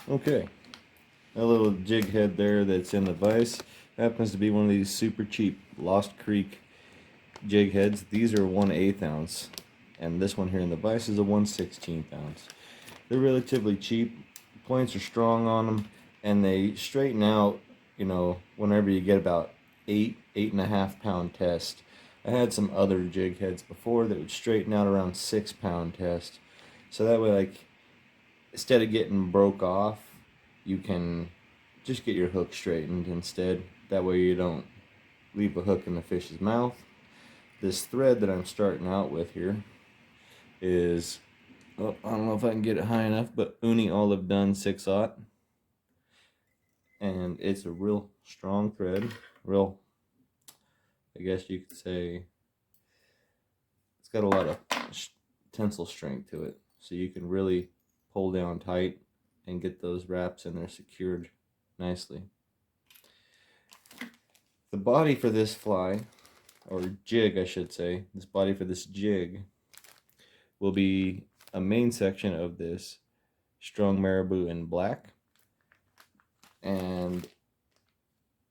Okay, a little jig head there that's in the vise happens to be one of these super cheap Lost Creek jig heads. These are 1/8 ounce, and this one here in the vise is a 1/16 ounce. They're relatively cheap. Points are strong on them, and they straighten out, you know, whenever you get about 8.5 pound test. I had some other jig heads before that would straighten out around 6 pound test. So that way, like, instead of getting broke off, you can just get your hook straightened instead. That way you don't leave a hook in the fish's mouth. This thread that I'm starting out with here is, oh, I don't know if I can get it high enough, but Uni Olive Done 6/0. And it's a real strong thread. Real, I guess you could say, it's got a lot of tensile strength to it. So you can really pull down tight and get those wraps in there secured nicely. The body for this fly, or jig I should say, this body for this jig will be a main section of this strong marabou in black, and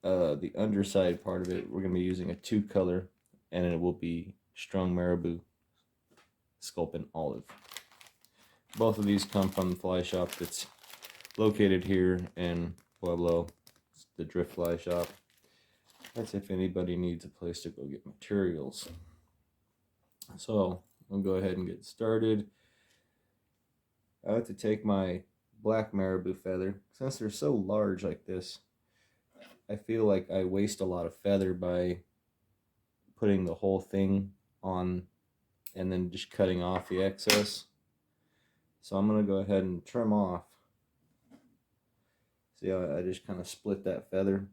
the underside part of it we're going to be using a 2-color, and it will be strong marabou sculpin olive. Both of these come from the fly shop that's located here in Pueblo. It's the Drift Fly Shop. That's if anybody needs a place to go get materials. So I'll go ahead and get started. I have to take my black marabou feather. Since they're so large like this, I feel like I waste a lot of feather by putting the whole thing on and then just cutting off the excess. So I'm going to go ahead and trim off. See how I just kind of split that feather,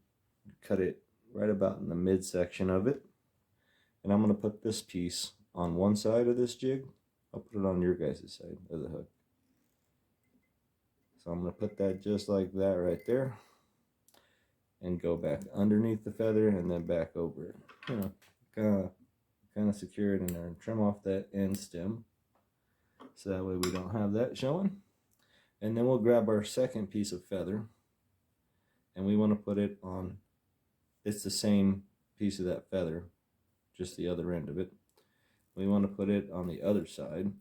cut it right about in the midsection of it. And I'm going to put this piece on one side of this jig. I'll put it on your guys' side of the hook. So I'm going to put that just like that right there, and go back underneath the feather and then back over it. You know, kind of secure it in there and trim off that end stem, so that way we don't have that showing. And then we'll grab our second piece of feather, and we want to put it on, it's the same piece of that feather, just the other end of it. We want to put it on the other side.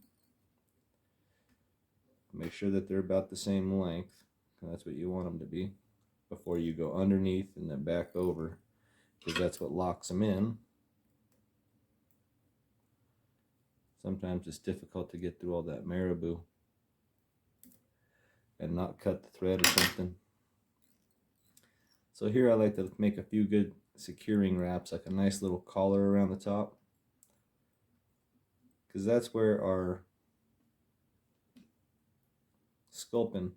Make sure that they're about the same length, that's what you want them to be, before you go underneath and then back over, because that's what locks them in. Sometimes it's difficult to get through all that marabou and not cut the thread or something. So here I like to make a few good securing wraps, like a nice little collar around the top, because that's where our sculpin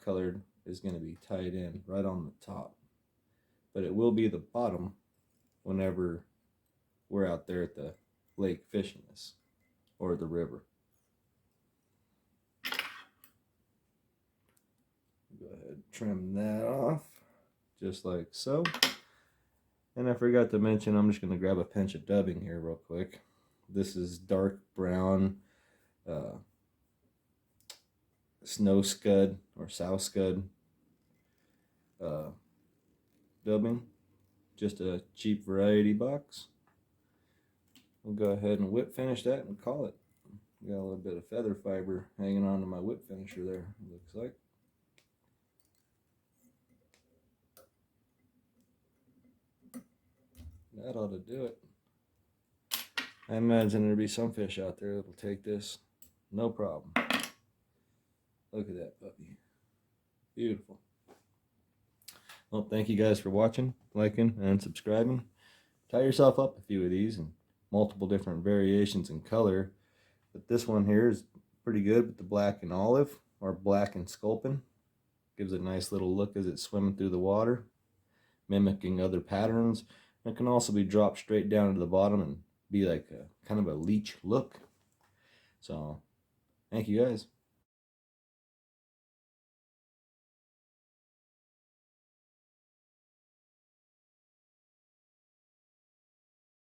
colored is going to be tied in, right on the top. But it will be the bottom whenever we're out there at the lake fishing this, or the river. Go ahead, trim that off just like so. And I forgot to mention, I'm just going to grab a pinch of dubbing here real quick. This is dark brown snow scud or sow scud dubbing, just a cheap variety box. We'll go ahead and whip finish that and call it. Got a little bit of feather fiber hanging on to my whip finisher there, it looks like. That ought to do it. I imagine there'll be some fish out there that'll take this, no problem. Look at that puppy. Beautiful. Well, thank you guys for watching, liking, and subscribing. Tie yourself up a few of these and multiple different variations in color. But this one here is pretty good with the black and olive, or black and sculpin. Gives a nice little look as it's swimming through the water, mimicking other patterns. It can also be dropped straight down to the bottom and be like a kind of a leech look. So, thank you guys.